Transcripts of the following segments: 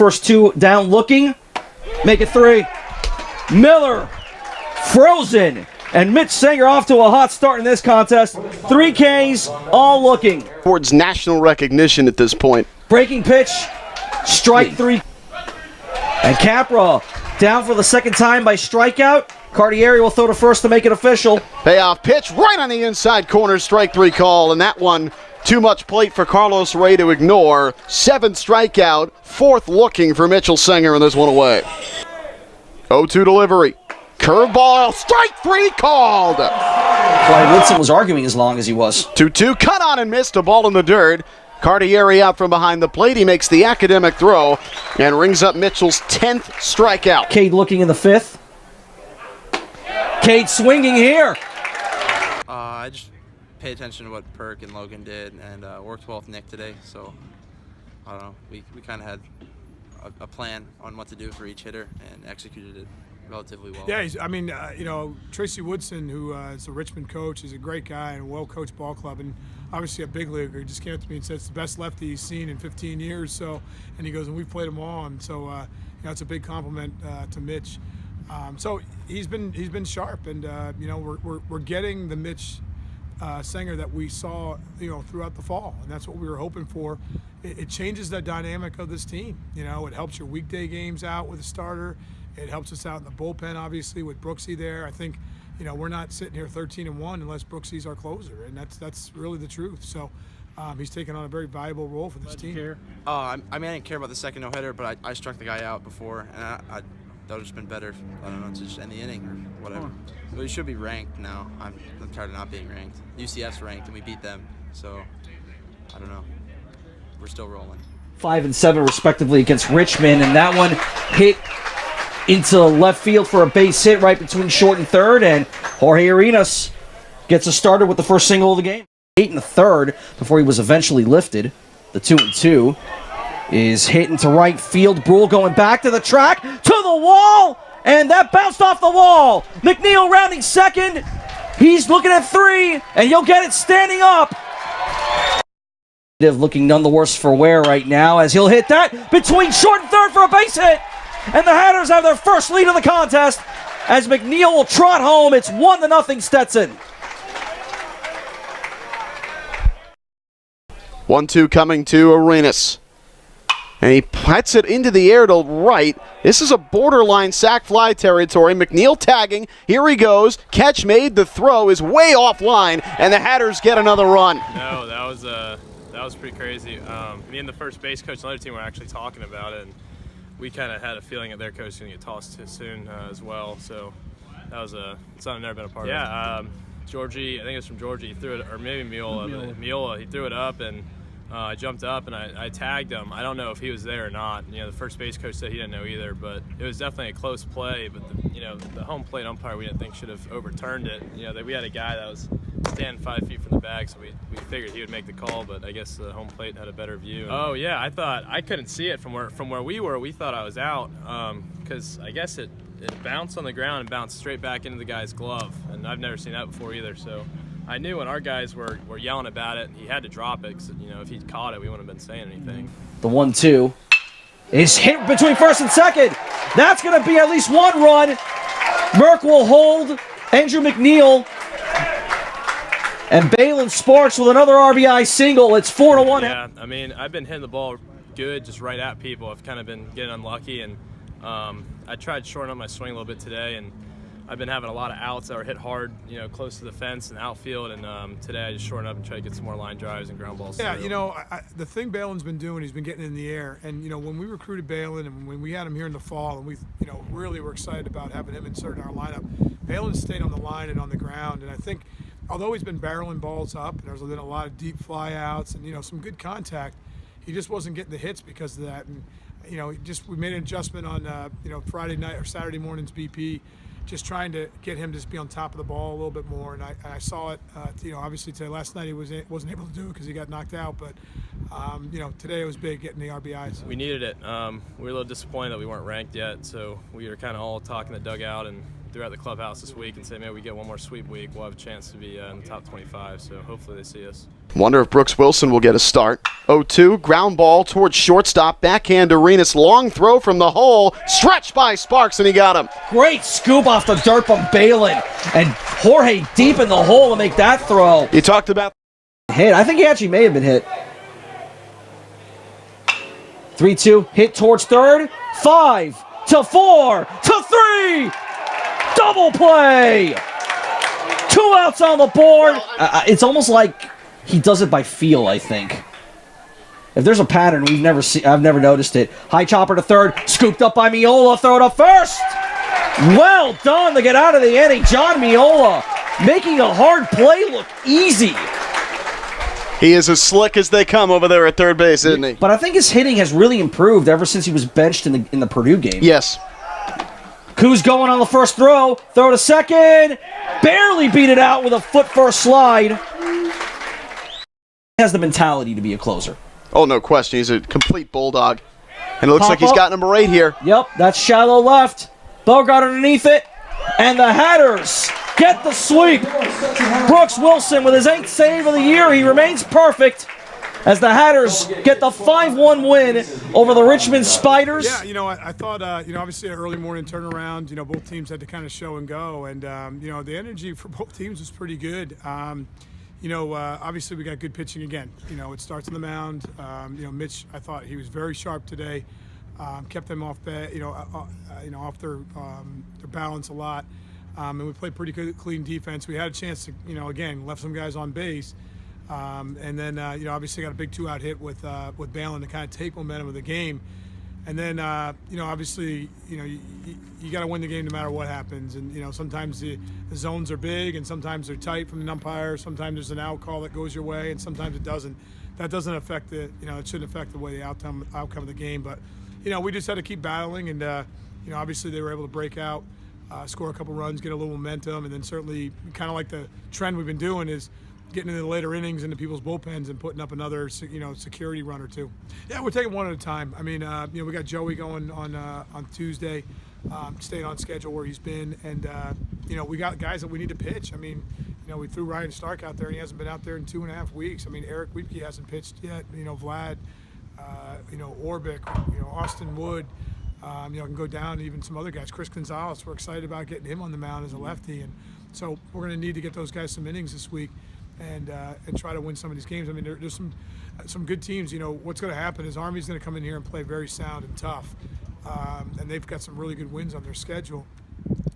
first two down looking. Make it three. Miller, frozen. And Mitch Sanger off to a hot start in this contest. 3 Ks, all looking. Towards national recognition at this point. Breaking pitch, strike 3. And Capra down for the second time by strikeout. Cardieri will throw to first to make it official. Payoff pitch right on the inside corner, strike 3 call, and that one too much plate for Carlos Ray to ignore. 7th strikeout, 4th looking for Mitchell Sanger, and there's one away. 0-2 delivery. Curveball, strike 3 called. Why Woodson was arguing as long as he was. 2-2, cut on and missed, a ball in the dirt. Cardieri out from behind the plate. He makes the academic throw and rings up Mitchell's 10th strikeout. Cade looking in the 5th. Cade swinging here. I just pay attention to what Perk and Logan did and worked well with Nick today. So, I don't know, we kind of had a plan on what to do for each hitter and executed it relatively well. Yeah, Tracy Woodson, who is a Richmond coach, is a great guy and a well-coached ball club, and obviously a big leaguer. He just came up to me and said it's the best lefty he's seen in 15 years. So, and he goes, and we've played them all, and so it's a big compliment to Mitch. So he's been sharp, and we're getting the Mitch Sanger that we saw throughout the fall, and that's what we were hoping for. It changes the dynamic of this team. It helps your weekday games out with a starter. It helps us out in the bullpen, obviously, with Brooksy there. I think, we're not sitting here 13-1 unless Brooksy's our closer, and that's really the truth. So he's taken on a very valuable role for this team. I didn't care about the second no-hitter, but I struck the guy out before, and that would have just been better. I don't know, to just end the inning or whatever. But he should be ranked now. I'm tired of not being ranked. UCF's ranked, and we beat them, so I don't know. We're still rolling. 5 and 7 respectively against Richmond, and that one hit into left field for a base hit right between short and third, and Jorge Arenas gets us started with the first single of the game. 8 in the third before he was eventually lifted. The 2-2 is hit into right field. Brule going back to the track, to the wall, and that bounced off the wall. McNeil rounding second. He's looking at 3, and he'll get it standing up. Looking none the worse for wear right now as he'll hit that between short and third for a base hit. And the Hatters have their first lead of the contest as McNeil will trot home. It's 1-0 Stetson. 1-2 coming to Arenas. And he puts it into the air to right. This is a borderline sac fly territory. McNeil tagging. Here he goes. Catch made. The throw is way offline, and the Hatters get another run. No, that was pretty crazy. Me and the first base coach and the other team were actually talking about it, and we kind of had a feeling that their coach was going to get tossed too soon as well. So that was something I've never been a part of. Yeah, Georgie, I think it was from Georgie, he threw it, or maybe Miola, he threw it up, and I jumped up and I tagged him. I don't know if he was there or not. The first base coach said he didn't know either, but it was definitely a close play. But the home plate umpire we didn't think should have overturned it. That we had a guy that was standing 5 feet from the bag, so we figured he would make the call. But I guess the home plate had a better view. Oh yeah, I thought I couldn't see it from where we were. We thought I was out because I guess it bounced on the ground and bounced straight back into the guy's glove, and I've never seen that before either. So I knew when our guys were yelling about it, he had to drop it because if he'd caught it, we wouldn't have been saying anything. The 1-2 is hit between first and second. That's going to be at least one run. Merck will hold Andrew McNeil. And Balin Sparks with another RBI single. It's 4-1. Yeah, I've been hitting the ball good, just right at people. I've kind of been getting unlucky, and I tried to shorten up my swing a little bit today, and I've been having a lot of outs that were hit hard, close to the fence and outfield, and today I just shortened up and tried to get some more line drives and ground balls. Yeah, the thing Balin's been doing, he's been getting in the air, and when we recruited Balin and when we had him here in the fall, and we really were excited about having him inserted in our lineup, Balin stayed on the line and on the ground, and I think although he's been barreling balls up, and there's been a lot of deep fly outs and some good contact, he just wasn't getting the hits because of that, and we made an adjustment on Friday night or Saturday morning's BP. Just trying to get him to just be on top of the ball a little bit more, and I saw it. Obviously today, last night he wasn't able to do it because he got knocked out. But today it was big getting the RBIs. We needed it. We were a little disappointed that we weren't ranked yet, so we were kind of all talking the dugout and throughout the clubhouse this week and saying maybe we get one more sweep week, we'll have a chance to be in the top 25. So hopefully they see us. Wonder if Brooks Wilson will get a start. 0-2, ground ball towards shortstop, backhand Arenas, long throw from the hole, stretched by Sparks, and he got him. Great scoop off the dirt from Balin, and Jorge deep in the hole to make that throw. You talked about Hit. I think he actually may have been hit. 3-2, hit towards third. 5 to 4 to 3. Double play. 2 outs on the board. It's almost like he does it by feel, I think. If there's a pattern I've never noticed it. High chopper to third, scooped up by Miola, throw it up first. Well done to get out of the inning. John Miola making a hard play look easy. he is as slick as they come over there at third base, isn't he? But I think his hitting has really improved ever since he was benched in the Purdue game. Yes. Kuz going on the first throw to second, barely beat it out with a foot first slide. He has the mentality to be a closer. Oh, no question. He's a complete bulldog. And it looks Pop like he's up. got number 8 here. Yep, that's shallow left. Bogart underneath it. And the Hatters get the sweep. Brooks Wilson with his 8th save of the year. He remains perfect as the Hatters get the 5-1 win over the Richmond Spiders. Yeah, I thought, obviously an early morning turnaround. Both teams had to kind of show and go. And, the energy for both teams was pretty good. Obviously we got good pitching again. It starts on the mound. Mitch, I thought he was very sharp today. Kept them off off their balance a lot. And we played pretty good, clean defense. We had a chance to, again, left some guys on base. And then, obviously got a big 2-out hit with Balin to kind of take momentum of the game. And then, obviously, you got to win the game no matter what happens. And, sometimes the zones are big and sometimes they're tight from the umpire. Sometimes there's an out call that goes your way and sometimes it doesn't. That doesn't affect it shouldn't affect the way the outcome of the game. But, we just had to keep battling and, obviously they were able to break out, score a couple runs, get a little momentum. And then certainly kind of like the trend we've been doing is getting into the later innings into people's bullpens and putting up another, security run or two. Yeah, we're taking one at a time. I mean, we got Joey going on Tuesday, staying on schedule where he's been, and we got guys that we need to pitch. I mean, we threw Ryan Stark out there, and he hasn't been out there in 2.5 weeks. I mean, Eric Wiebke hasn't pitched yet. Vlad, Orbic, Austin Wood. I can go down to even some other guys. Chris Gonzalez, we're excited about getting him on the mound as a lefty, and so we're going to need to get those guys some innings this week. And try to win some of these games. I mean, there's some good teams. What's going to happen is Army's going to come in here and play very sound and tough, and they've got some really good wins on their schedule.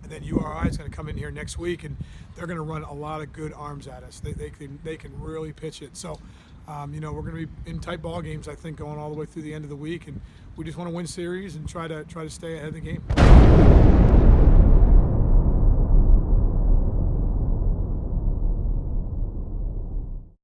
And then URI is going to come in here next week, and they're going to run a lot of good arms at us. They can really pitch it. So, we're going to be in tight ball games, I think, going all the way through the end of the week, and we just want to win series and try to stay ahead of the game.